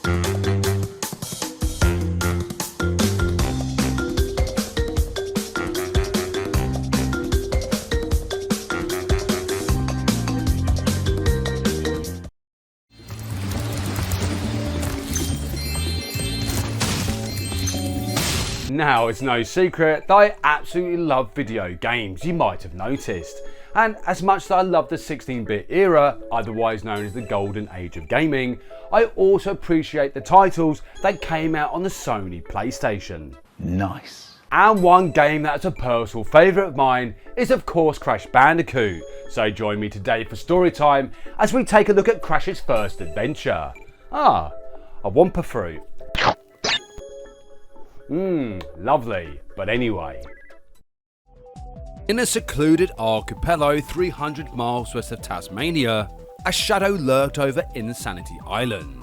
Now, it's no secret that I absolutely love video games, you might have noticed. And as much as I love the 16-bit era, otherwise known as the golden age of gaming, I also appreciate the titles that came out on the Sony PlayStation. Nice. And one game that's a personal favourite of mine is of course Crash Bandicoot. So join me today for story time as we take a look at Crash's first adventure. A Wumpa fruit. Lovely, but anyway. In a secluded archipelago 300 miles west of Tasmania, a shadow lurked over Insanity Island.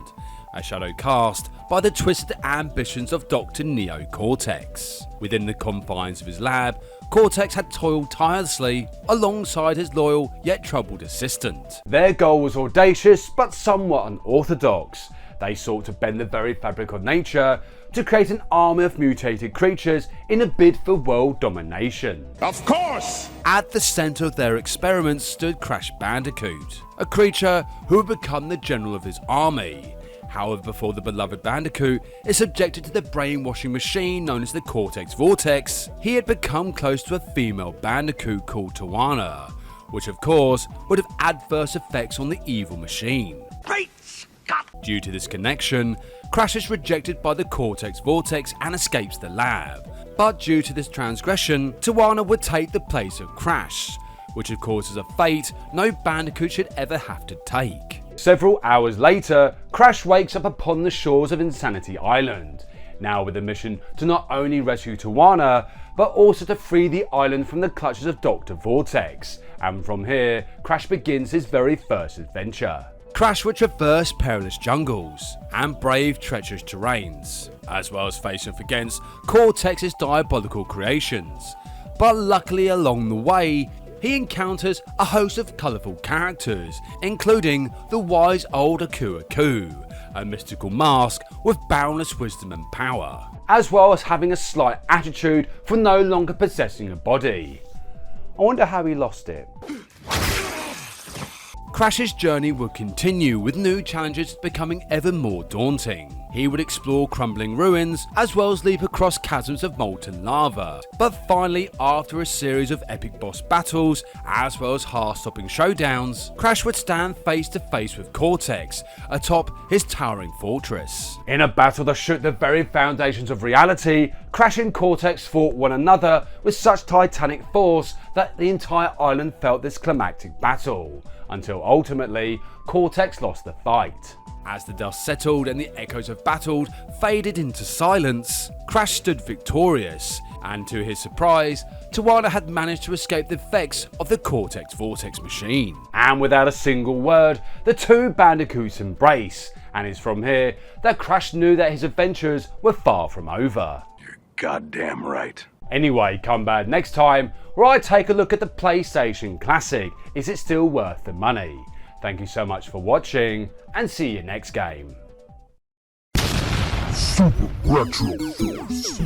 A shadow cast by the twisted ambitions of Dr Neo Cortex. Within the confines of his lab, Cortex had toiled tirelessly alongside his loyal yet troubled assistant. Their goal was audacious but somewhat unorthodox. They sought to bend the very fabric of nature to create an army of mutated creatures in a bid for world domination. Of course! At the centre of their experiments stood Crash Bandicoot, a creature who would become the general of his army. However, before the beloved Bandicoot is subjected to the brainwashing machine known as the Cortex Vortex, he had become close to a female Bandicoot called Tawana, which of course would have adverse effects on the evil machine. Great Scott! Due to this connection, Crash is rejected by the Cortex Vortex and escapes the lab. But due to this transgression, Tawana would take the place of Crash, which of course is a fate no Bandicoot should ever have to take. Several hours later, Crash wakes up upon the shores of Insanity Island, now with a mission to not only rescue Tawana, but also to free the island from the clutches of Dr. Vortex, and from here, Crash begins his very first adventure. Crash would traverse perilous jungles and brave treacherous terrains, as well as face off against Cortex's diabolical creations. But luckily along the way, he encounters a host of colourful characters, including the wise old Aku, a mystical mask with boundless wisdom and power, as well as having a slight attitude for no longer possessing a body. I wonder how he lost it. Crash's journey would continue with new challenges becoming ever more daunting. He would explore crumbling ruins as well as leap across chasms of molten lava. But finally, after a series of epic boss battles as well as heart-stopping showdowns, Crash would stand face to face with Cortex atop his towering fortress. In a battle that shook the very foundations of reality, Crash and Cortex fought one another with such titanic force that the entire island felt this climactic battle, until ultimately Cortex lost the fight. As the dust settled and the echoes of battle faded into silence, Crash stood victorious, and to his surprise, Tawana had managed to escape the effects of the Cortex Vortex machine. And without a single word, the two Bandicoots embrace, and it's from here that Crash knew that his adventures were far from over. You're goddamn right. Anyway, come back next time where I take a look at the PlayStation Classic. Is it still worth the money? Thank you so much for watching, and see you next game. Super Retro Force.